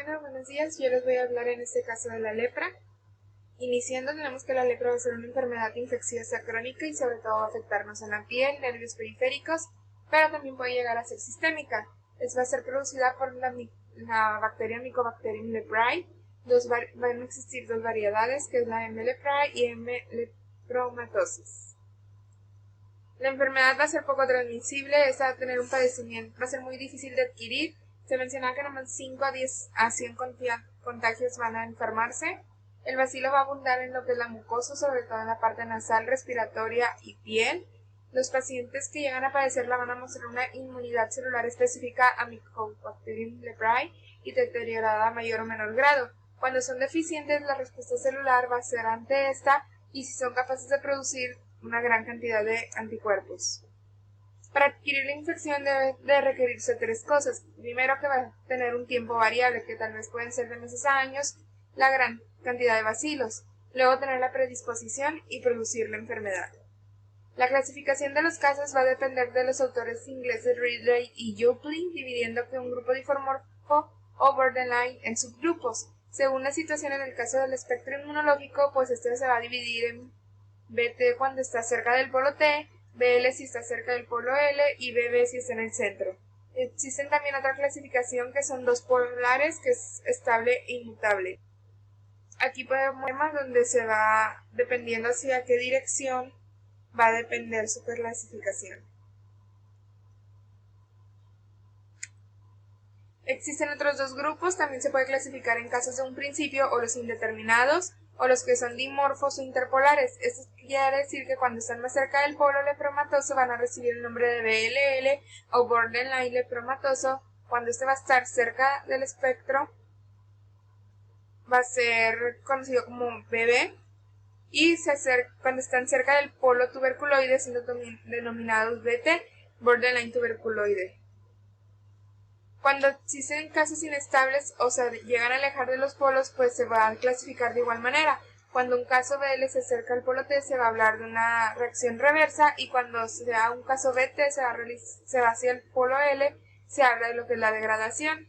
Buenos días. Yo les voy a hablar en este caso de la lepra. Iniciando, tenemos que la lepra va a ser una enfermedad infecciosa crónica y sobre todo va a afectarnos en la piel, nervios periféricos, pero también puede llegar a ser sistémica. Va a ser producida por la bacteria Mycobacterium leprae. Van a existir dos variedades, que es la M. leprae y M. lepromatosis. La enfermedad va a ser poco transmisible, esta va a tener un padecimiento, va a ser muy difícil de adquirir. Se menciona que nomás 5 a 10 a 100 contagios van a enfermarse. El bacilo va a abundar en lo que es la mucosa, sobre todo en la parte nasal, respiratoria y piel. Los pacientes que llegan a padecerla van a mostrar una inmunidad celular específica a Mycobacterium leprae y deteriorada a mayor o menor grado. Cuando son deficientes, la respuesta celular va a ser ante esta y si son capaces de producir una gran cantidad de anticuerpos. Para adquirir la infección debe de requerirse tres cosas. Primero, que va a tener un tiempo variable, que tal vez pueden ser de meses a años, la gran cantidad de bacilos. Luego, tener la predisposición y producir la enfermedad. La clasificación de los casos va a depender de los autores ingleses Ridley y Joplin, dividiendo que un grupo dimorfo o borderline en subgrupos. Según la situación en el caso del espectro inmunológico, pues este se va a dividir en BT cuando está cerca del polo T, BL si está cerca del polo L y BB si está en el centro. Existen también otra clasificación que son dos polares, que es estable e inmutable. Aquí podemos ver más donde se va, dependiendo hacia qué dirección, va a depender su clasificación. Existen otros dos grupos, también se puede clasificar en casos de un principio o los indeterminados, o los que son dimorfos o interpolares. Esto quiere decir que cuando están más cerca del polo lepromatoso van a recibir el nombre de BLL o borderline lepromatoso. Cuando este va a estar cerca del espectro va a ser conocido como BB. Y cuando están cerca del polo tuberculoide siendo denominados BT, borderline tuberculoide. Cuando existen casos inestables o se llegan a alejar de los polos, pues se va a clasificar de igual manera. Cuando un caso BL se acerca al polo T, se va a hablar de una reacción reversa, y cuando sea un caso BT se va hacia el polo L, se habla de lo que es la degradación.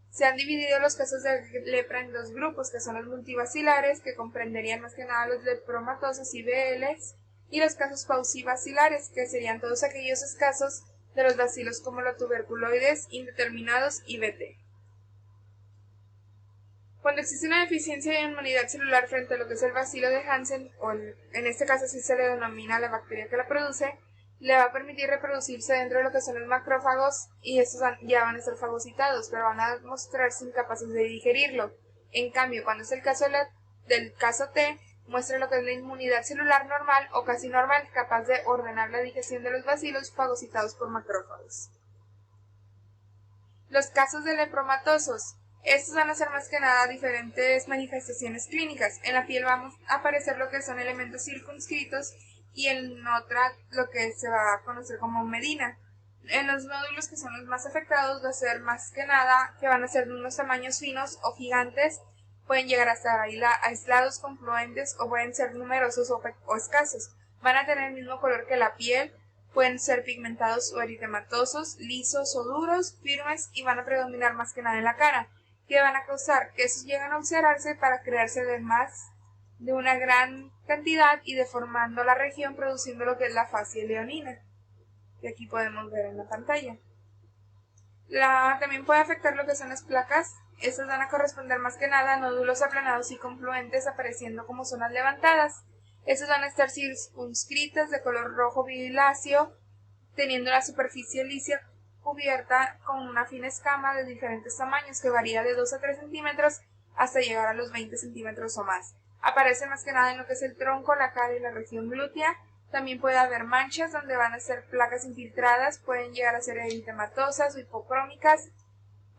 Se han dividido los casos de lepra en dos grupos, que son los multibacilares, que comprenderían más que nada los lepromatosos y BLs, y los casos paucibacilares, que serían todos aquellos casos de los bacilos como los tuberculoides, indeterminados y BT. Cuando existe una deficiencia de inmunidad celular frente a lo que es el bacilo de Hansen, o en este caso sí se le denomina la bacteria que la produce, le va a permitir reproducirse dentro de lo que son los macrófagos, y estos ya van a estar fagocitados, pero van a mostrarse incapaces de digerirlo. En cambio, cuando es el caso del caso T, muestra lo que es la inmunidad celular normal o casi normal, capaz de ordenar la digestión de los bacilos fagocitados por macrófagos. Los casos de lepromatosos. Estos van a ser más que nada diferentes manifestaciones clínicas. En la piel vamos a aparecer lo que son elementos circunscritos y en otra lo que se va a conocer como medina. En los nódulos, que son los más afectados, va a ser más que nada que van a ser de unos tamaños finos o gigantes. Pueden llegar a estar aislados, confluentes, o pueden ser numerosos o escasos. Van a tener el mismo color que la piel. Pueden ser pigmentados o eritematosos, lisos o duros, firmes, y van a predominar más que nada en la cara, que van a causar que esos lleguen a ulcerarse para crearse de una gran cantidad y deformando la región, produciendo lo que es la fascia leonina, que aquí podemos ver en la pantalla. También puede afectar lo que son las placas. Estas van a corresponder más que nada a nódulos aplanados y confluentes apareciendo como zonas levantadas. Estas van a estar circunscritas de color rojo violáceo, teniendo la superficie lisa cubierta con una fina escama de diferentes tamaños que varía de 2 a 3 centímetros hasta llegar a los 20 centímetros o más. Aparece más que nada en lo que es el tronco, la cara y la región glútea. También puede haber manchas donde van a ser placas infiltradas, pueden llegar a ser eritematosas o hipocrómicas.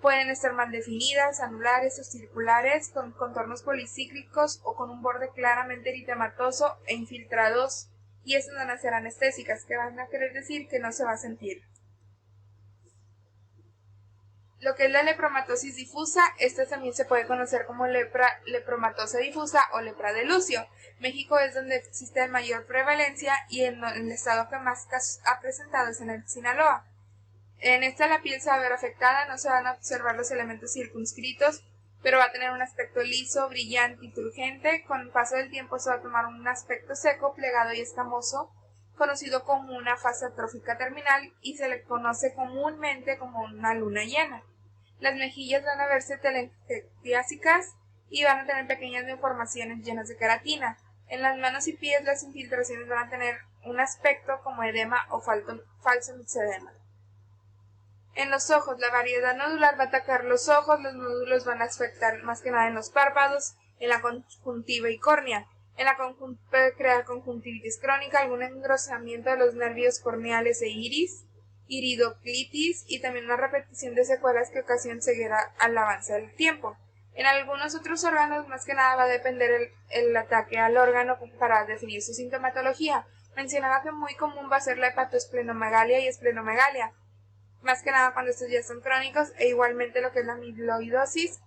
Pueden estar mal definidas, anulares o circulares, con contornos policíclicos o con un borde claramente eritematoso e infiltrados, y estas van a ser anestésicas, que van a querer decir que no se va a sentir. Lo que es la lepromatosis difusa, esta también se puede conocer como lepromatosa difusa o lepra de Lucio. México es donde existe mayor prevalencia y en el estado que más casos ha presentado es en el Sinaloa. En esta la piel se va a ver afectada, no se van a observar los elementos circunscritos, pero va a tener un aspecto liso, brillante y turgente. Con el paso del tiempo se va a tomar un aspecto seco, plegado y escamoso, conocido como una fase atrófica terminal, y se le conoce comúnmente como una luna llena. Las mejillas van a verse telangiectásicas y van a tener pequeñas deformaciones llenas de queratina. En las manos y pies las infiltraciones van a tener un aspecto como edema o falso mixedema. En los ojos, la variedad nodular va a atacar los ojos, los nódulos van a afectar más que nada en los párpados, en la conjuntiva y córnea. En la puede crear conjuntivitis crónica, algún engrosamiento de los nervios corneales e iris, iridoclitis y también una repetición de secuelas que ocasionan ceguera al avance del tiempo. En algunos otros órganos, más que nada va a depender el ataque al órgano para definir su sintomatología. Mencionaba que muy común va a ser la hepatoesplenomegalia y esplenomegalia, más que nada cuando estos ya son crónicos, e igualmente lo que es la amiloidosis.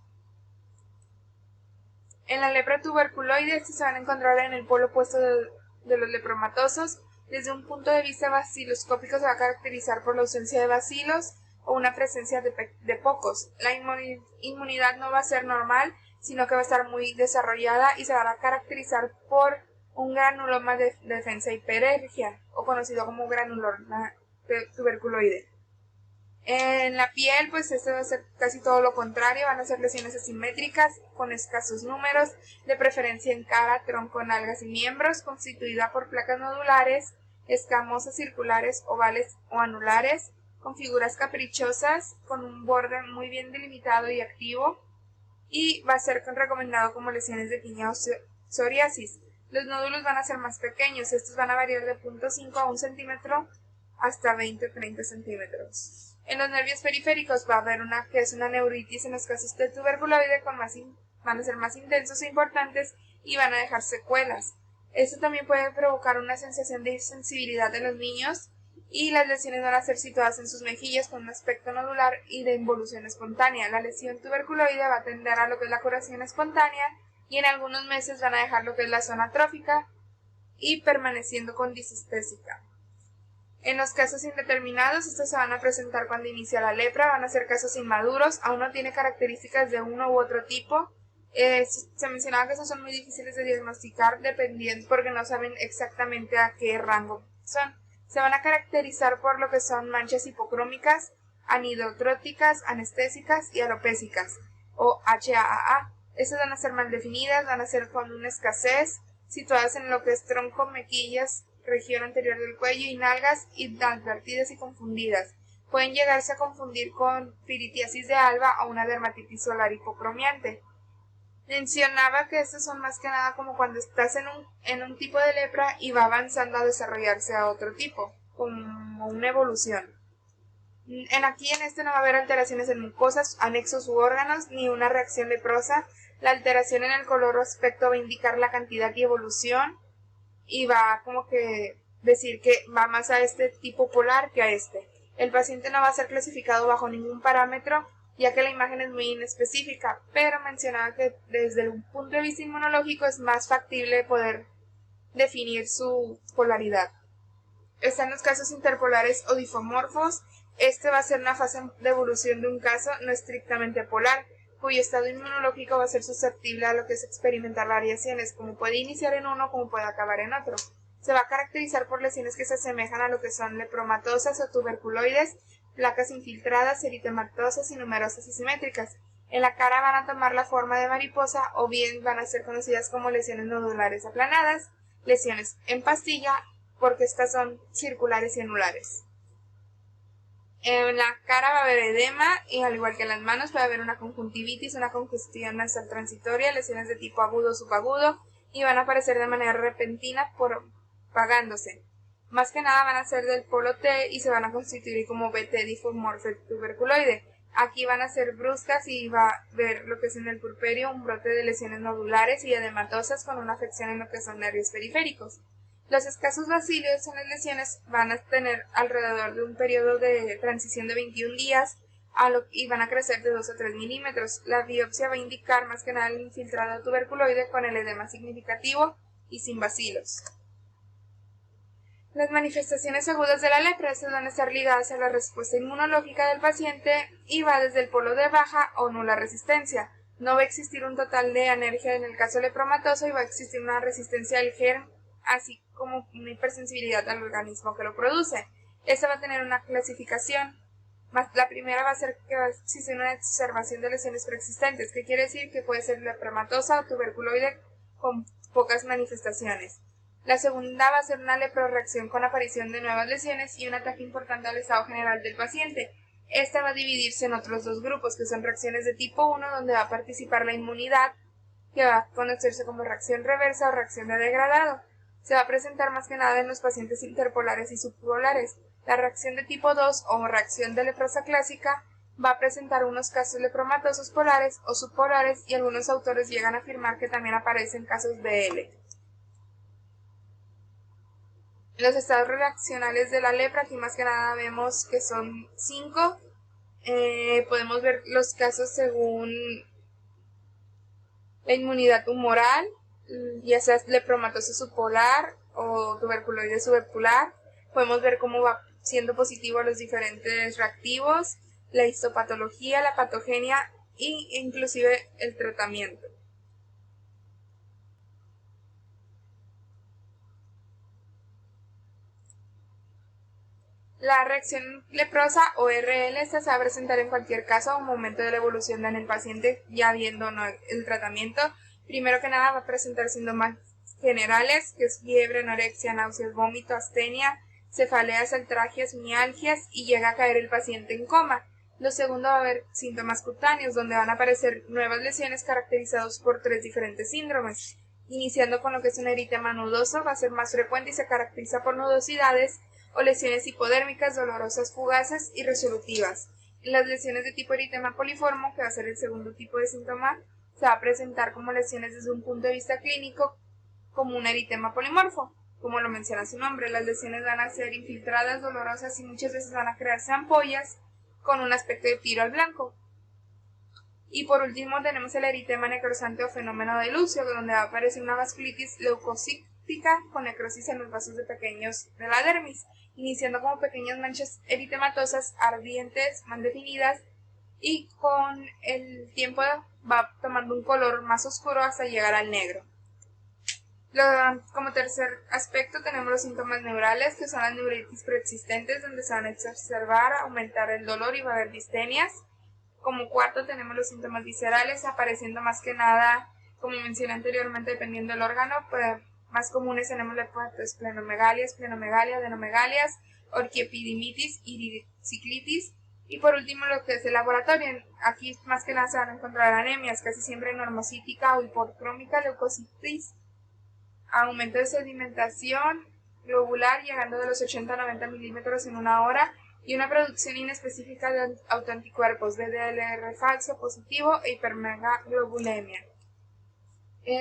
En la lepra tuberculoide, estos se van a encontrar en el polo opuesto de los lepromatosos. Desde un punto de vista baciloscópico se va a caracterizar por la ausencia de bacilos o una presencia de pocos. La inmunidad no va a ser normal, sino que va a estar muy desarrollada y se va a caracterizar por un granuloma de defensa hiperergia, o conocido como granuloma tuberculoide. En la piel, pues esto va a ser casi todo lo contrario, van a ser lesiones asimétricas, con escasos números, de preferencia en cara, tronco, nalgas y miembros, constituida por placas nodulares, escamosas, circulares, ovales o anulares, con figuras caprichosas, con un borde muy bien delimitado y activo, y va a ser recomendado como lesiones de tiña o psoriasis. Los nódulos van a ser más pequeños, estos van a variar de 0.5 a 1 centímetro hasta 20 o 30 centímetros. En los nervios periféricos va a haber una neuritis en los casos de tuberculoide, van a ser más intensos e importantes y van a dejar secuelas. Esto también puede provocar una sensación de sensibilidad en los niños, y las lesiones van a ser situadas en sus mejillas con un aspecto nodular y de involución espontánea. La lesión tuberculoide va a tender a lo que es la curación espontánea, y en algunos meses van a dejar lo que es la zona atrófica y permaneciendo con disestésica. En los casos indeterminados, estos se van a presentar cuando inicia la lepra, van a ser casos inmaduros, aún no tiene características de uno u otro tipo. Se mencionaba que esos son muy difíciles de diagnosticar dependiendo porque no saben exactamente a qué rango son. Se van a caracterizar por lo que son manchas hipocrómicas, anidotróticas, anestésicas y alopésicas, o HAAA. Estas van a ser mal definidas, van a ser con una escasez, situadas en lo que es tronco, mejillas, región anterior del cuello y nalgas, y advertidas y confundidas. Pueden llegarse a confundir con piritiasis de Alba o una dermatitis solar hipocromiante. Mencionaba que estos son más que nada como cuando estás en un tipo de lepra y va avanzando a desarrollarse a otro tipo, como una evolución. Aquí en este no va a haber alteraciones en mucosas, anexos u órganos, ni una reacción leprosa. La alteración en el color o aspecto va a indicar la cantidad y evolución, y va como que decir que va más a este tipo polar que a este. El paciente no va a ser clasificado bajo ningún parámetro, ya que la imagen es muy inespecífica, pero mencionaba que desde un punto de vista inmunológico es más factible poder definir su polaridad. Están los casos interpolares o difomorfos. Este va a ser una fase de evolución de un caso no estrictamente polar, cuyo estado inmunológico va a ser susceptible a lo que es experimentar variaciones, como puede iniciar en uno como puede acabar en otro. Se va a caracterizar por lesiones que se asemejan a lo que son lepromatosas o tuberculoides, placas infiltradas, eritematosas y numerosas asimétricas. En la cara van a tomar la forma de mariposa, o bien van a ser conocidas como lesiones nodulares aplanadas, lesiones en pastilla, porque estas son circulares y anulares. En la cara va a haber edema, y al igual que en las manos puede haber una conjuntivitis, una congestión nasal transitoria, lesiones de tipo agudo o subagudo, y van a aparecer de manera repentina propagándose. Más que nada van a ser del polo T y se van a constituir como BT difomorfe tuberculoide. Aquí van a ser bruscas y va a ver lo que es en el purperio un brote de lesiones nodulares y edematosas con una afección en lo que son nervios periféricos. Los escasos bacilios en las lesiones van a tener alrededor de un periodo de transición de 21 días y van a crecer de 2 a 3 milímetros. La biopsia va a indicar más que nada el infiltrado tuberculoide con el edema significativo y sin bacilos. Las manifestaciones agudas de la lepra van a estar ligadas a la respuesta inmunológica del paciente y va desde el polo de baja o nula resistencia. No va a existir un total de anergia en el caso lepromatoso y va a existir una resistencia al germ, así como una hipersensibilidad al organismo que lo produce. Esta va a tener una clasificación. La primera va a ser que va a existir una exacerbación de lesiones preexistentes, que quiere decir que puede ser lepromatosa o tuberculoide con pocas manifestaciones. La segunda va a ser una leprorreacción con aparición de nuevas lesiones y un ataque importante al estado general del paciente. Esta va a dividirse en otros dos grupos, que son reacciones de tipo 1, donde va a participar la inmunidad, que va a conocerse como reacción reversa o reacción de degradado. Se va a presentar más que nada en los pacientes interpolares y subpolares. La reacción de tipo 2 o reacción de leprosa clásica va a presentar unos casos lepromatosos polares o subpolares y algunos autores llegan a afirmar que también aparecen casos BL. Los estados reaccionales de la lepra, aquí más que nada vemos que son 5. Podemos ver los casos según la inmunidad humoral, ya sea lepromatosis subpolar o tuberculoide subpolar. Podemos ver cómo va siendo positivo a los diferentes reactivos, la histopatología, la patogenia e inclusive el tratamiento. La reacción leprosa o RL se va a presentar en cualquier caso a un momento de la evolución en el paciente, ya viendo el tratamiento. Primero que nada va a presentar síntomas generales, que es fiebre, anorexia, náuseas, vómito, astenia, cefaleas, altragias, mialgias y llega a caer el paciente en coma. Lo segundo va a haber síntomas cutáneos, donde van a aparecer nuevas lesiones caracterizados por 3 diferentes síndromes. Iniciando con lo que es un eritema nudoso, va a ser más frecuente y se caracteriza por nudosidades o lesiones hipodérmicas dolorosas fugaces y resolutivas. En las lesiones de tipo eritema poliformo, que va a ser el segundo tipo de síntoma, se va a presentar como lesiones desde un punto de vista clínico como un eritema polimorfo. Como lo menciona su nombre, las lesiones van a ser infiltradas, dolorosas y muchas veces van a crearse ampollas con un aspecto de tiro al blanco. Y por último tenemos el eritema necrosante o fenómeno de Lucio, donde va a aparecer una vasculitis leucocítica con necrosis en los vasos de pequeños de la dermis, iniciando como pequeñas manchas eritematosas ardientes, mal definidas, y con el tiempo va tomando un color más oscuro hasta llegar al negro. Como tercer aspecto tenemos los síntomas neurales, que son las neuritis preexistentes, donde se van a exacerbar, aumentar el dolor y va a haber distenias. Como cuarto tenemos los síntomas viscerales, apareciendo más que nada, como mencioné anteriormente, dependiendo del órgano, pues más comunes tenemos esplenomegalia, adenomegalias, orquiepididimitis, iridociclitis. Y por último lo que es el laboratorio, aquí más que nada se van a encontrar anemias, casi siempre normocítica o hipocrómica, leucocitis, aumento de sedimentación globular llegando de los 80 a 90 milímetros en una hora, y una producción inespecífica de autoanticuerpos, VDLR falso positivo e hipermegaglobulemia.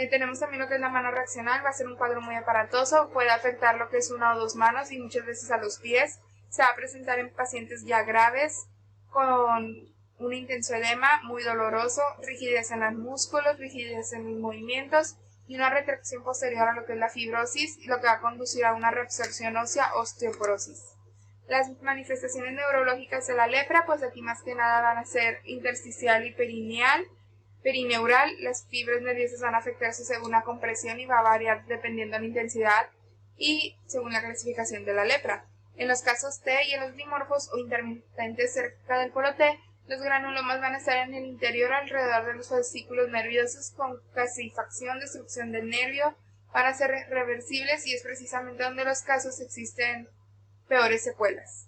Tenemos también lo que es la mano reaccional, va a ser un cuadro muy aparatoso, puede afectar lo que es una o dos manos y muchas veces a los pies. Se va a presentar en pacientes ya graves con un intenso edema muy doloroso, rigidez en los músculos, rigidez en los movimientos y una retracción posterior a lo que es la fibrosis, lo que va a conducir a una reabsorción ósea, osteoporosis. Las manifestaciones neurológicas de la lepra, pues aquí más que nada van a ser intersticial y perineural. Las fibras nerviosas van a afectarse según la compresión y va a variar dependiendo de la intensidad y según la clasificación de la lepra. En los casos T y en los dimorfos o intermitentes cerca del polo T, los granulomas van a estar en el interior alrededor de los fascículos nerviosos con calcificación, destrucción del nervio, van a ser reversibles y es precisamente donde los casos existen peores secuelas.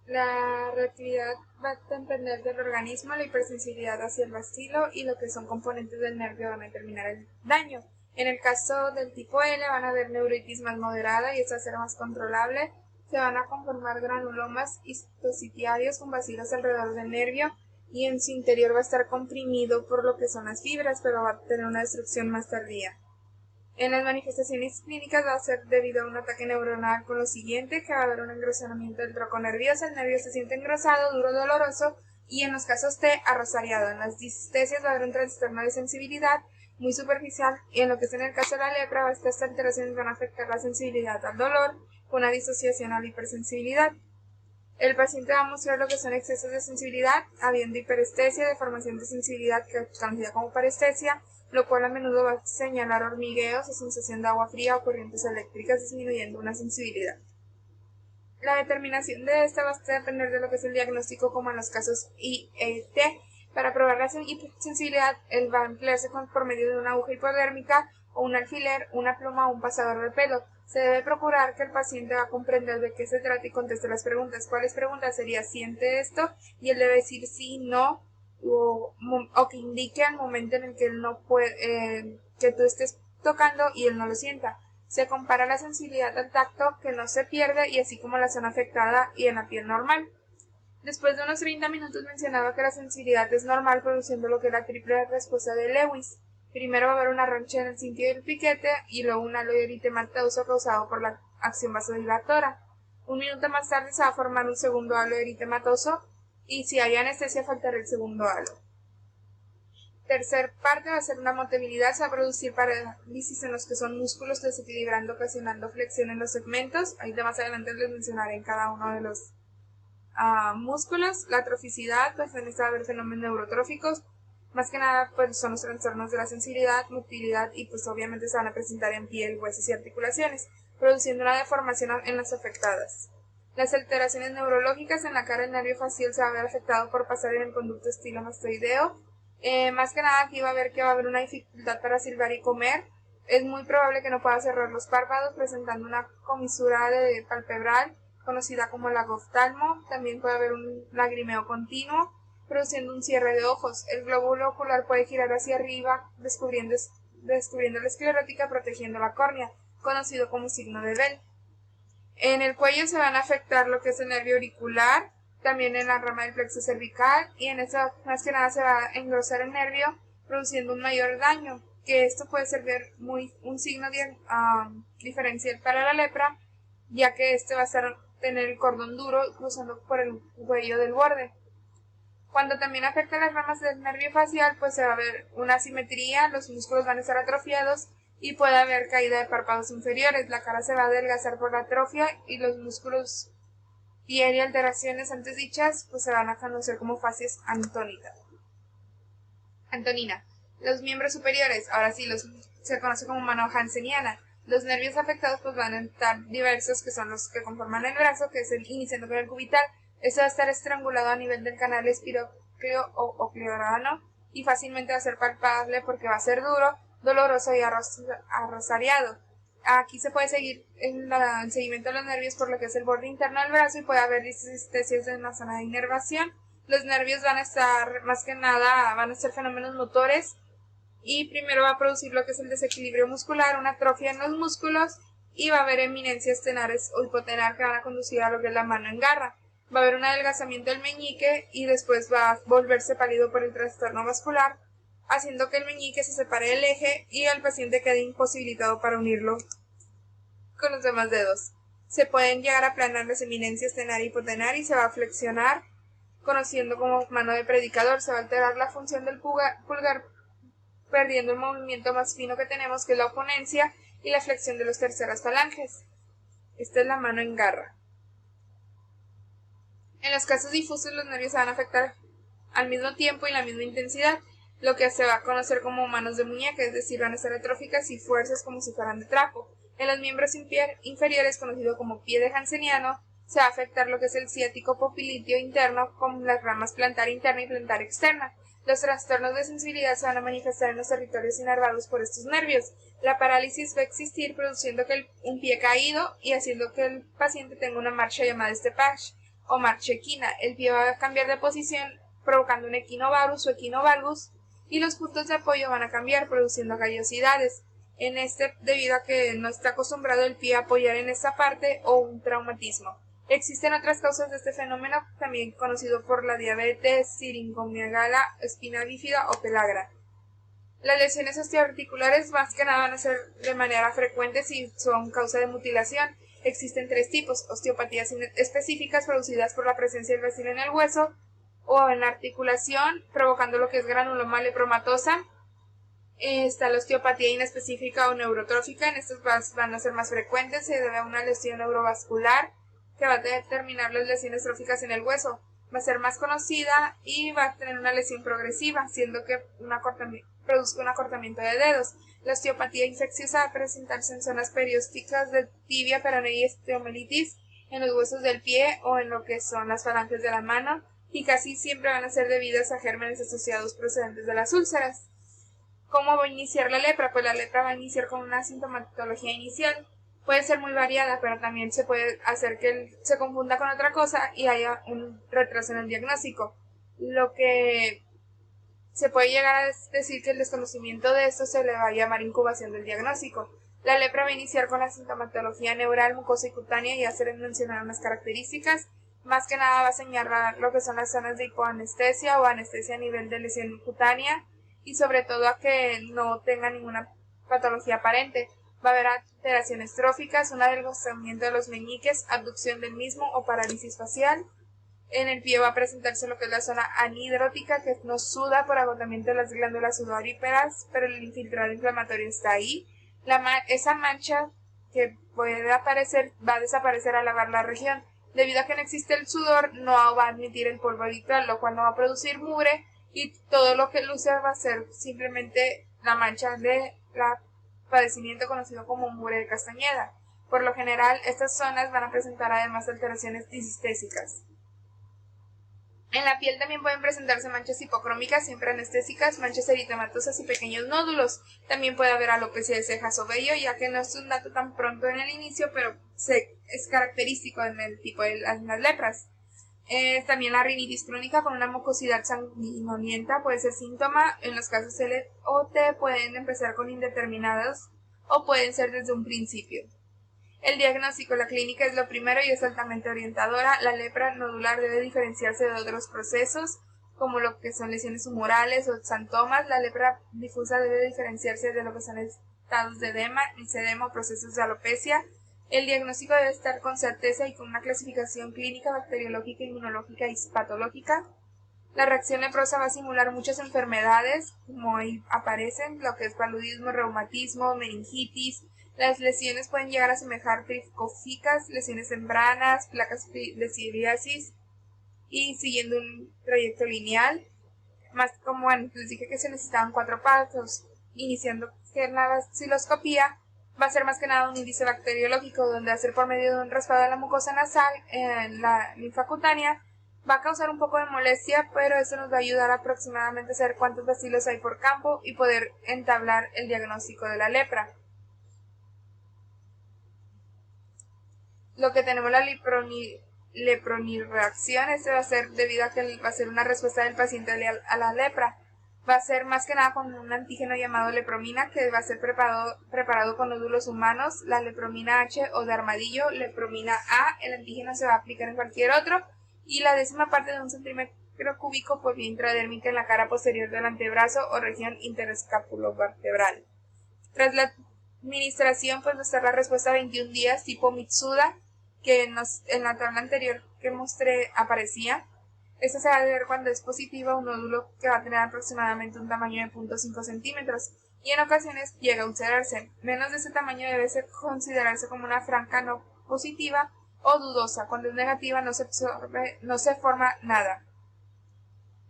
La reactividad va a depender del organismo, la hipersensibilidad hacia el bacilo y lo que son componentes del nervio van a determinar el daño. En el caso del tipo L van a haber neuritis más moderada y esta va a ser más controlable. Se van a conformar granulomas histositiarios con bacilos alrededor del nervio y en su interior va a estar comprimido por lo que son las fibras, pero va a tener una destrucción más tardía. En las manifestaciones clínicas va a ser debido a un ataque neuronal con lo siguiente, que va a haber un engrosamiento del tronco nervioso, el nervio se siente engrosado, duro, doloroso, y en los casos T, arrosariado. En las distesias va a haber un trastorno de sensibilidad muy superficial, y en lo que es en el caso de la lepra, estas alteraciones van a afectar la sensibilidad al dolor, con una disociación a la hipersensibilidad. El paciente va a mostrar lo que son excesos de sensibilidad, habiendo hiperestesia, deformación de sensibilidad que es conocida como parestesia, lo cual a menudo va a señalar hormigueos o sensación de agua fría o corrientes eléctricas disminuyendo una sensibilidad. La determinación de esta va a depender de lo que es el diagnóstico, como en los casos IET. Para probar la sensibilidad, él va a emplearse por medio de una aguja hipodérmica o un alfiler, una pluma o un pasador de pelo. Se debe procurar que el paciente va a comprender de qué se trata y conteste las preguntas. ¿Cuáles preguntas? Sería, ¿siente esto? Y él debe decir sí, no, o que indique al momento en el que él no puede, que tú estés tocando y él no lo sienta. Se compara la sensibilidad al tacto, que no se pierde, y así como la zona afectada y en la piel normal. Después de unos 30 minutos mencionaba que la sensibilidad es normal, produciendo lo que es la triple respuesta de Lewis. Primero va a haber una roncha en el sitio del piquete y luego un halo eritematoso causado por la acción vasodilatora. Un minuto más tarde se va a formar un segundo halo eritematoso y si hay anestesia faltará el segundo halo. Tercer parte va a ser una motilidad, se va a producir parálisis en los que son músculos desequilibrando, ocasionando flexión en los segmentos. Ahorita más adelante les mencionaré en cada uno de los músculos. La atroficidad, pues en esta va a haber fenómenos neurotróficos. Más que nada, pues son los trastornos de la sensibilidad, motilidad y pues obviamente se van a presentar en piel, huesos y articulaciones, produciendo una deformación en las afectadas. Las alteraciones neurológicas en la cara, el nervio facial se va a ver afectado por pasar en el conducto estilomastoideo. Más que nada aquí va a ver que va a haber una dificultad para silbar y comer. Es muy probable que no pueda cerrar los párpados, presentando una comisura de palpebral, conocida como lagoftalmo. También puede haber un lagrimeo continuo, produciendo un cierre de ojos. El glóbulo ocular puede girar hacia arriba, descubriendo la esclerótica, protegiendo la córnea, conocido como signo de Bell. En el cuello se van a afectar lo que es el nervio auricular, también en la rama del plexo cervical, y en eso más que nada se va a engrosar el nervio, produciendo un mayor daño, que esto puede ser un signo diferencial para la lepra, ya que este va a tener el cordón duro cruzando por el cuello del borde. Cuando también afecta las ramas del nervio facial, pues se va a ver una asimetría, los músculos van a estar atrofiados y puede haber caída de párpados inferiores. La cara se va a adelgazar por la atrofia y los músculos, piel y alteraciones antes dichas, pues se van a conocer como facies antonina. Los miembros superiores, ahora sí, se conoce como mano hanseniana. Los nervios afectados pues van a estar diversos, que son los que conforman el brazo, que es iniciando con el cubital. Esto va a estar estrangulado a nivel del canal espirócleo o ocleorano y fácilmente va a ser palpable porque va a ser duro, doloroso y arrosariado. Aquí se puede seguir el seguimiento de los nervios por lo que es el borde interno del brazo y puede haber disestesias en la zona de inervación. Los nervios van a estar, más que nada, van a ser fenómenos motores y primero va a producir lo que es el desequilibrio muscular, una atrofia en los músculos y va a haber eminencias tenares o hipotenar que van a conducir a lo que es la mano en garra. Va a haber un adelgazamiento del meñique y después va a volverse pálido por el trastorno vascular, haciendo que el meñique se separe del eje y el paciente quede imposibilitado para unirlo con los demás dedos. Se pueden llegar a aplanar las eminencias tenar y hipotenar y se va a flexionar, conociendo como mano de predicador. Se va a alterar la función del pulgar, perdiendo el movimiento más fino que tenemos, que es la oponencia y la flexión de los terceras falanges. Esta es la mano en garra. En los casos difusos, los nervios se van a afectar al mismo tiempo y la misma intensidad, lo que se va a conocer como manos de muñeca, es decir, van a estar atróficas y fuerzas como si fueran de trapo. En los miembros inferiores, conocido como pie de hanseniano, se va a afectar lo que es el ciático popiliteo interno con las ramas plantar interna y plantar externa. Los trastornos de sensibilidad se van a manifestar en los territorios inervados por estos nervios. La parálisis va a existir produciendo un pie caído y haciendo que el paciente tenga una marcha llamada steppage o marcha equina. El pie va a cambiar de posición provocando un equinovarus o equinovalgus y los puntos de apoyo van a cambiar produciendo callosidades. Debido a que no está acostumbrado el pie a apoyar en esta parte o un traumatismo. Existen otras causas de este fenómeno, también conocido por la diabetes, siringomegala, espina bífida o pelagra. Las lesiones osteoarticulares más que nada van a ser de manera frecuente si son causa de mutilación. Existen 3 tipos: osteopatías específicas producidas por la presencia del bacilo en el hueso o en la articulación, provocando lo que es granuloma lepromatosa. Está la osteopatía inespecífica o neurotrófica. En estos van a ser más frecuentes, se debe a una lesión neurovascular, que va a determinar las lesiones tróficas en el hueso. Va a ser más conocida y va a tener una lesión progresiva, siendo que produzca un acortamiento de dedos. La osteopatía infecciosa va a presentarse en zonas periósticas de tibia, peroneo y osteomelitis, en los huesos del pie o en lo que son las falanges de la mano, y casi siempre van a ser debidas a gérmenes asociados procedentes de las úlceras. ¿Cómo va a iniciar la lepra? Pues la lepra va a iniciar con una sintomatología inicial. Puede ser muy variada, pero también se puede hacer que se confunda con otra cosa y haya un retraso en el diagnóstico. Lo que se puede llegar a decir que el desconocimiento de esto se le va a llamar incubación del diagnóstico. La lepra va a iniciar con la sintomatología neural, mucosa y cutánea y hacer mencionar unas características. Más que nada va a señalar lo que son las zonas de hipoanestesia o anestesia a nivel de lesión cutánea y sobre todo a que no tenga ninguna patología aparente. Va a haber alteraciones tróficas, un adelgazamiento de los meñiques, abducción del mismo o parálisis facial. En el pie va a presentarse lo que es la zona anhidrótica, que no suda por agotamiento de las glándulas sudoríparas, pero el infiltrado inflamatorio está ahí. Esa mancha que puede aparecer va a desaparecer al lavar la región. Debido a que no existe el sudor, no va a admitir el polvo habitual, lo cual no va a producir mugre y todo lo que luce va a ser simplemente la mancha de padecimiento conocido como mugre de Castañeda. Por lo general, estas zonas van a presentar además alteraciones disestésicas. En la piel también pueden presentarse manchas hipocrómicas, siempre anestésicas, manchas eritematosas y pequeños nódulos. También puede haber alopecia de cejas o vello, ya que no es un dato tan pronto en el inicio, pero es característico en el tipo de las lepras. También la rinitis crónica con una mucosidad sanguinolienta puede ser síntoma. En los casos LOT pueden empezar con indeterminados o pueden ser desde un principio. El diagnóstico, la clínica es lo primero y es altamente orientadora. La lepra nodular debe diferenciarse de otros procesos, como lo que son lesiones humorales o xantomas. La lepra difusa debe diferenciarse de lo que son estados de edema, linfedema o procesos de alopecia. El diagnóstico debe estar con certeza y con una clasificación clínica, bacteriológica, inmunológica y patológica. La reacción leprosa va a simular muchas enfermedades, como ahí aparecen, lo que es paludismo, reumatismo, meningitis. Las lesiones pueden llegar a asemejar tricóficas, lesiones tempranas, placas de psoriasis y siguiendo un trayecto lineal. Más como les dije que se necesitaban 4 pasos, iniciando que la vaciloscopía va a ser más que nada un índice bacteriológico, donde hacer por medio de un raspado de la mucosa nasal en la linfa cutánea va a causar un poco de molestia, pero eso nos va a ayudar aproximadamente a saber cuántos bacilos hay por campo y poder entablar el diagnóstico de la lepra. Lo que tenemos la lepronirreacción, este va a ser debido a que va a ser una respuesta del paciente a la lepra. Va a ser más que nada con un antígeno llamado lepromina, que va a ser preparado con nódulos humanos, la lepromina H o de armadillo, lepromina A. El antígeno se va a aplicar en cualquier otro y la 10ª parte de un centímetro cúbico por vía intradérmica en la cara posterior del antebrazo o región interescapulovertebral. Tras la administración, pues va a estar la respuesta a 21 días tipo Mitsuda, que en la tabla anterior que mostré aparecía. Esta se va a ver cuando es positiva un nódulo que va a tener aproximadamente un tamaño de 0.5 centímetros y en ocasiones llega a ulcerarse. Menos de ese tamaño debe considerarse como una franca no positiva o dudosa. Cuando es negativa no se forma nada.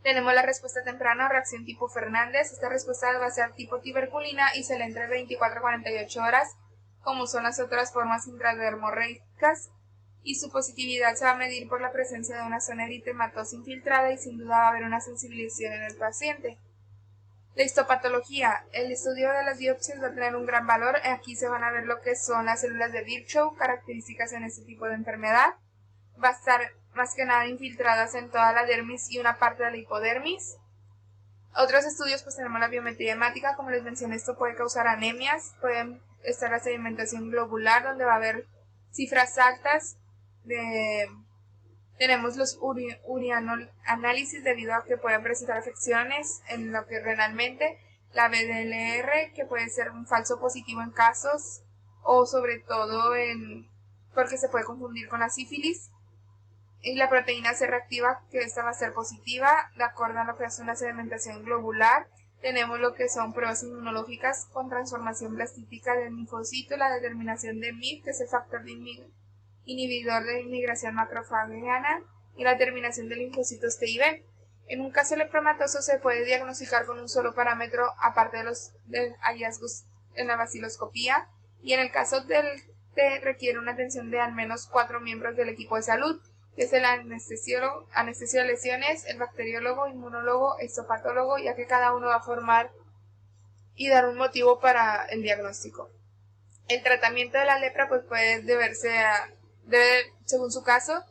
Tenemos la respuesta temprana o reacción tipo Fernández. Esta respuesta va a ser tipo tuberculina y se le entra 24 a 48 horas, como son las otras formas intradermorreicas, y su positividad se va a medir por la presencia de una zona eritematosa infiltrada y sin duda va a haber una sensibilización en el paciente. La histopatología. El estudio de las biopsias va a tener un gran valor. Aquí se van a ver lo que son las células de Virchow, características en este tipo de enfermedad. Va a estar más que nada infiltradas en toda la dermis y una parte de la hipodermis. Otros estudios, pues tenemos la biometría hemática, como les mencioné, esto puede causar anemias, puede estar la sedimentación globular, donde va a haber cifras altas tenemos los urianoanálisis debido a que pueden presentar afecciones en lo que renalmente, la BDLR, que puede ser un falso positivo en casos, o sobre todo porque se puede confundir con la sífilis. Y la proteína C reactiva, que esta va a ser positiva, de acuerdo a lo que es una sedimentación globular. Tenemos lo que son pruebas inmunológicas con transformación blastítica del linfocito, la determinación de MIB, que es el factor de inhibidor de inmigración macrofagiana y la terminación de linfocitos T y B. En un caso lepromatoso se puede diagnosticar con un solo parámetro aparte de los hallazgos en la baciloscopía, y en el caso del T requiere una atención de al menos 4 miembros del equipo de salud, que es el anestesiólogo, anestesio de lesiones, el bacteriólogo, inmunólogo, histopatólogo, ya que cada uno va a formar y dar un motivo para el diagnóstico. El tratamiento de la lepra pues puede debe, según su caso.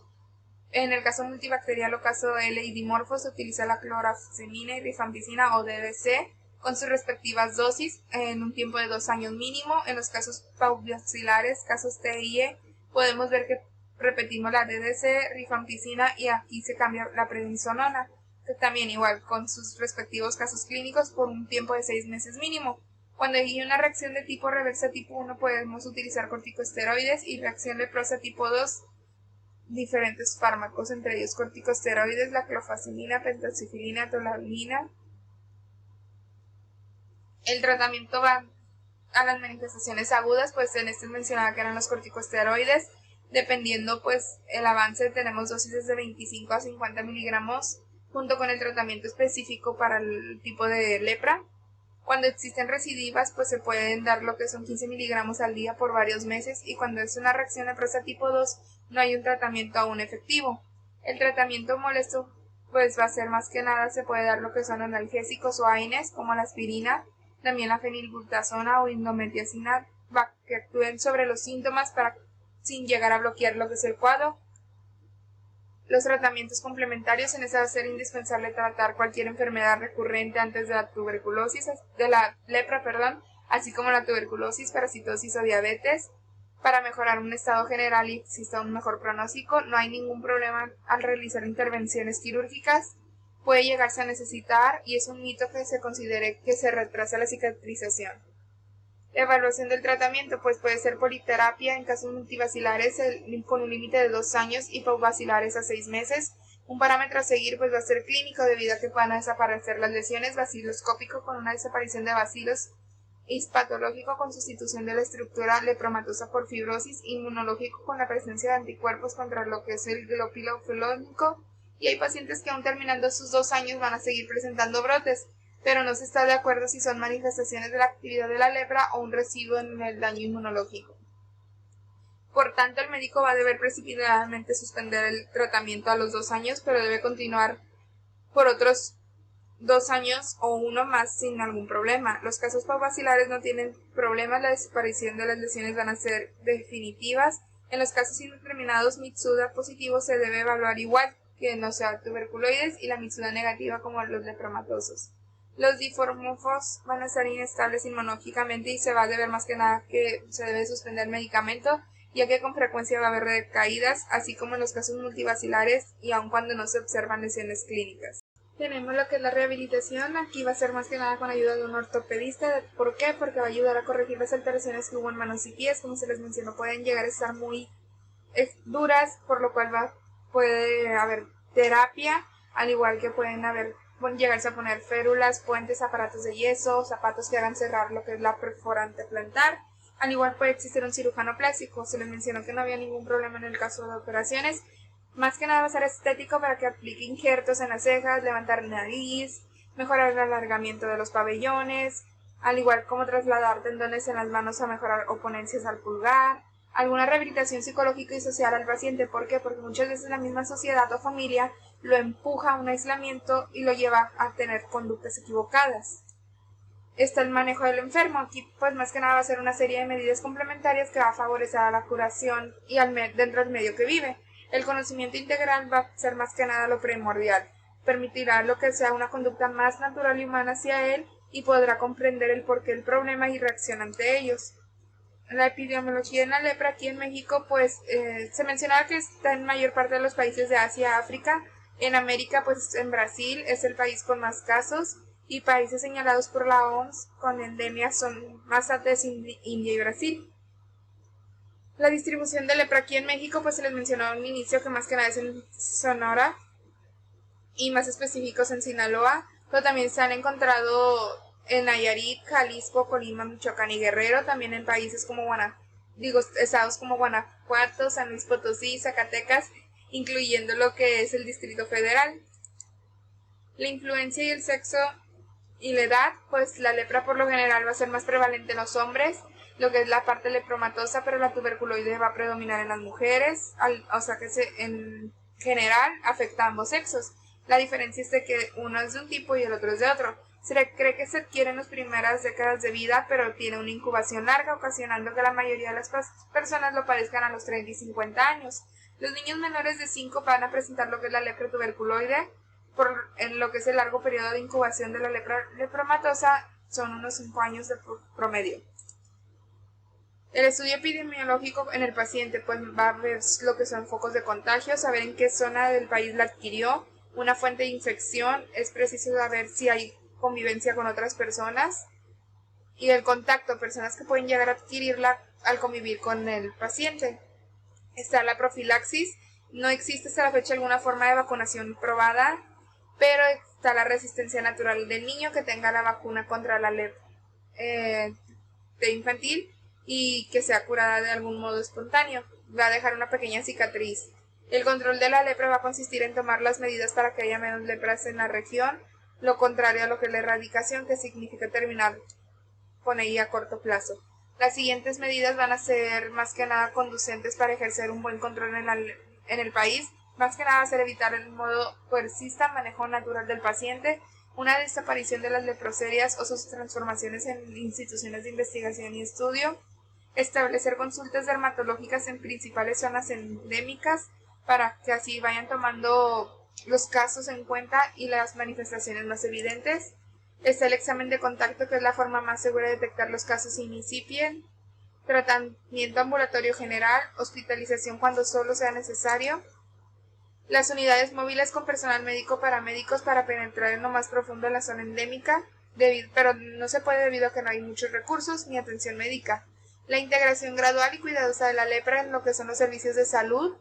En el caso multibacterial o caso L y dimorfo se utiliza la clorafenina y rifampicina o DBC con sus respectivas dosis en un tiempo de 2 años mínimo. En los casos pauvacilares, casos T y E, podemos ver que repetimos la DDC, rifampicina y aquí se cambia la prednisonona, que también igual con sus respectivos casos clínicos por un tiempo de 6 meses mínimo. Cuando hay una reacción de tipo reversa tipo 1 podemos utilizar corticosteroides, y reacción leprosa tipo 2 diferentes fármacos, entre ellos corticosteroides, la clofazimina, pentacifilina, tolabina. El tratamiento va a las manifestaciones agudas, pues en este mencionaba que eran los corticosteroides. Dependiendo pues el avance, tenemos dosis de 25 a 50 miligramos junto con el tratamiento específico para el tipo de lepra. Cuando existen recidivas, pues se pueden dar lo que son 15 miligramos al día por varios meses, y cuando es una reacción leprosa tipo 2 no hay un tratamiento aún efectivo. El tratamiento molesto pues va a ser más que nada, se puede dar lo que son analgésicos o AINES como la aspirina, también la fenilbutazona o indometiacina, que actúen sobre los síntomas sin llegar a bloquear lo que es el cuadro. Los tratamientos complementarios: en ese va a ser indispensable tratar cualquier enfermedad recurrente antes de la lepra, así como la tuberculosis, parasitosis o diabetes, para mejorar un estado general y exista un mejor pronóstico. No hay ningún problema al realizar intervenciones quirúrgicas. Puede llegarse a necesitar, y es un mito que se considere que se retrasa la cicatrización. La evaluación del tratamiento pues puede ser politerapia en casos multivacilares con un límite de 2 años y pauvacilares a 6 meses. Un parámetro a seguir pues va a ser clínico, debido a que puedan desaparecer las lesiones, baciloscópico con una desaparición de bacilos, hispatológico con sustitución de la estructura lepromatosa por fibrosis, inmunológico con la presencia de anticuerpos contra lo que es el glóbulo felónico, y hay pacientes que aún terminando sus 2 años van a seguir presentando brotes, pero no se está de acuerdo si son manifestaciones de la actividad de la lepra o un residuo en el daño inmunológico. Por tanto, el médico va a deber precipitadamente suspender el tratamiento a los 2 años, pero debe continuar por otros 2 años o uno más sin algún problema. Los casos pauvacilares no tienen problemas, la desaparición de las lesiones van a ser definitivas. En los casos indeterminados Mitsuda positivo se debe evaluar igual que no sea tuberculoides, y la Mitsuda negativa como los lepromatosos. Los diformofos van a estar inestables inmunológicamente, y se va a deber más que nada que se debe suspender el medicamento, ya que con frecuencia va a haber recaídas, así como en los casos multivacilares y aun cuando no se observan lesiones clínicas. Tenemos lo que es la rehabilitación. Aquí va a ser más que nada con ayuda de un ortopedista. ¿Por qué? Porque va a ayudar a corregir las alteraciones que hubo en manos y pies. Como se les mencionó, pueden llegar a estar muy duras, por lo cual puede haber terapia, al igual que pueden llegarse a poner férulas, puentes, aparatos de yeso, zapatos que hagan cerrar lo que es la perforante plantar. Al igual puede existir un cirujano plástico. Se les mencionó que no había ningún problema en el caso de operaciones. Más que nada va a ser estético, para que aplique injertos en las cejas, levantar la nariz, mejorar el alargamiento de los pabellones, al igual como trasladar tendones en las manos a mejorar oponencias al pulgar. Alguna rehabilitación psicológica y social al paciente. ¿Por qué? Porque muchas veces la misma sociedad o familia lo empuja a un aislamiento y lo lleva a tener conductas equivocadas. Está el manejo del enfermo. Aquí pues más que nada va a ser una serie de medidas complementarias que va a favorecer a la curación y dentro del medio que vive. El conocimiento integral va a ser más que nada lo primordial. Permitirá lo que sea una conducta más natural y humana hacia él, y podrá comprender el porqué del problema y reacción ante ellos. La epidemiología en la lepra aquí en México pues se mencionaba que está en mayor parte de los países de Asia, África. En América pues en Brasil es el país con más casos, y países señalados por la OMS con endemias son más antes India y Brasil. La distribución de lepra aquí en México pues se les mencionó a un inicio que más que nada es en Sonora y más específicos en Sinaloa, pero también se han encontrado en Nayarit, Jalisco, Colima, Michoacán y Guerrero, también en países como estados como Guanajuato, San Luis Potosí, Zacatecas, incluyendo lo que es el Distrito Federal. La influencia y el sexo y la edad, pues la lepra por lo general va a ser más prevalente en los hombres, lo que es la parte lepromatosa, pero la tuberculoide va a predominar en las mujeres, o sea que en general afecta a ambos sexos. La diferencia es de que uno es de un tipo y el otro es de otro. Se cree que se adquiere en las primeras décadas de vida, pero tiene una incubación larga, ocasionando que la mayoría de las personas lo padezcan a los 30 y 50 años. Los niños menores de 5 van a presentar lo que es la lepra tuberculoide, en lo que es el largo periodo de incubación de la lepra lepromatosa, son unos 5 años de promedio. El estudio epidemiológico en el paciente pues va a ver lo que son focos de contagio, saber en qué zona del país la adquirió, una fuente de infección, es preciso saber si hay convivencia con otras personas y el contacto, personas que pueden llegar a adquirirla al convivir con el paciente. Está la profilaxis, no existe hasta la fecha alguna forma de vacunación probada, pero está la resistencia natural del niño que tenga la vacuna contra la lepra de infantil y que sea curada de algún modo espontáneo. Va a dejar una pequeña cicatriz. El control de la lepra va a consistir en tomar las medidas para que haya menos lepras en la región, lo contrario a lo que es la erradicación, que significa terminar con ella a corto plazo. Las siguientes medidas van a ser más que nada conducentes para ejercer un buen control en el país. Más que nada va a ser evitar el modo coercista, manejo natural del paciente, una desaparición de las leproserias o sus transformaciones en instituciones de investigación y estudio, establecer consultas dermatológicas en principales zonas endémicas para que así vayan tomando los casos en cuenta y las manifestaciones más evidentes. Está el examen de contacto, que es la forma más segura de detectar los casos si incipien. Tratamiento ambulatorio general, hospitalización cuando solo sea necesario. Las unidades móviles con personal médico paramédicos para penetrar en lo más profundo de la zona endémica, pero no se puede debido a que no hay muchos recursos ni atención médica. La integración gradual y cuidadosa de la lepra en lo que son los servicios de salud,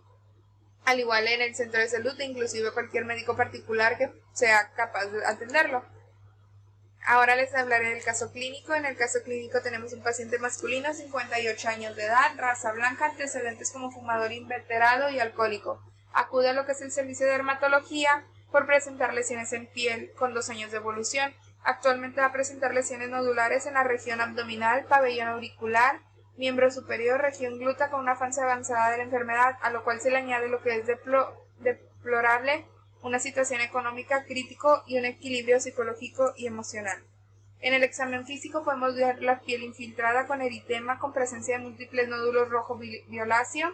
al igual en el centro de salud e inclusive cualquier médico particular que sea capaz de atenderlo. Ahora les hablaré del caso clínico. En el caso clínico tenemos un paciente masculino, 58 años de edad, raza blanca, antecedentes como fumador inveterado y alcohólico. Acude a lo que es el servicio de dermatología por presentar lesiones en piel con 2 años de evolución. Actualmente va a presentar lesiones nodulares en la región abdominal, pabellón auricular, miembro superior, región glútea con una fase avanzada de la enfermedad, a lo cual se le añade lo que es deplorable, una situación económica crítico y un equilibrio psicológico y emocional. En el examen físico podemos ver la piel infiltrada con eritema con presencia de múltiples nódulos rojo-violáceo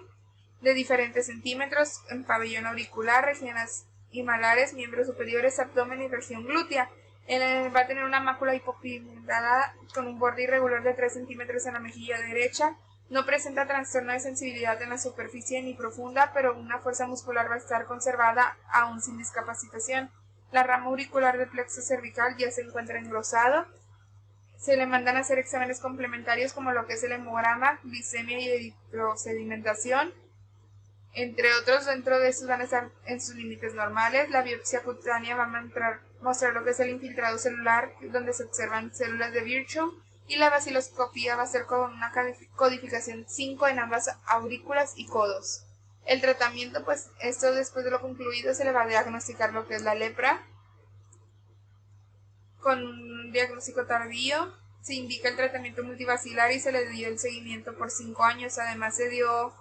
de diferentes centímetros en pabellón auricular, regiones himalares, miembros superiores, abdomen y región glútea. Va a tener una mácula hipopigmentada con un borde irregular de 3 centímetros en la mejilla derecha. No presenta trastorno de sensibilidad en la superficie ni profunda, pero una fuerza muscular va a estar conservada aún sin discapacitación. La rama auricular del plexo cervical ya se encuentra engrosado. Se le mandan a hacer exámenes complementarios como lo que es el hemograma, glicemia y eritrosedimentación. Entre otros, dentro de estos van a estar en sus límites normales. La biopsia cutánea va a mostrar lo que es el infiltrado celular, donde se observan células de Virchow, y la vaciloscopía va a ser con una codificación 5 en ambas aurículas y codos. El tratamiento, pues esto después de lo concluido se le va a diagnosticar lo que es la lepra. Con un diagnóstico tardío se indica el tratamiento multivacilar y se le dio el seguimiento por 5 años. Además se dio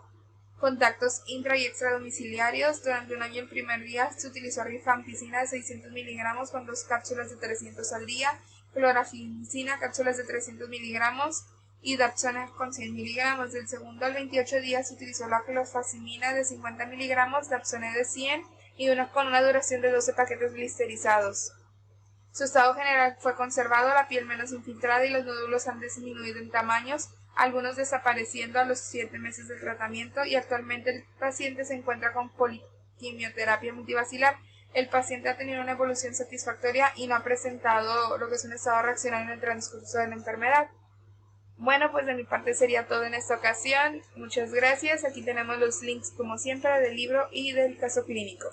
contactos intra y extradomiciliarios. Durante un año el primer día se utilizó rifampicina de 600 miligramos con 2 cápsulas de 300 al día, clorafenicina, cápsulas de 300 miligramos y dapsona con 100 miligramos. Del segundo al 28 días se utilizó la clorfacimina de 50 miligramos, dapsona de 100 y con una duración de 12 paquetes glisterizados. Su estado general fue conservado, la piel menos infiltrada y los nódulos han disminuido en tamaños, algunos desapareciendo a los 7 meses del tratamiento, y actualmente el paciente se encuentra con poliquimioterapia multivacilar. El paciente ha tenido una evolución satisfactoria y no ha presentado lo que es un estado reaccionario en el transcurso de la enfermedad. Bueno, pues de mi parte sería todo en esta ocasión. Muchas gracias. Aquí tenemos los links como siempre del libro y del caso clínico.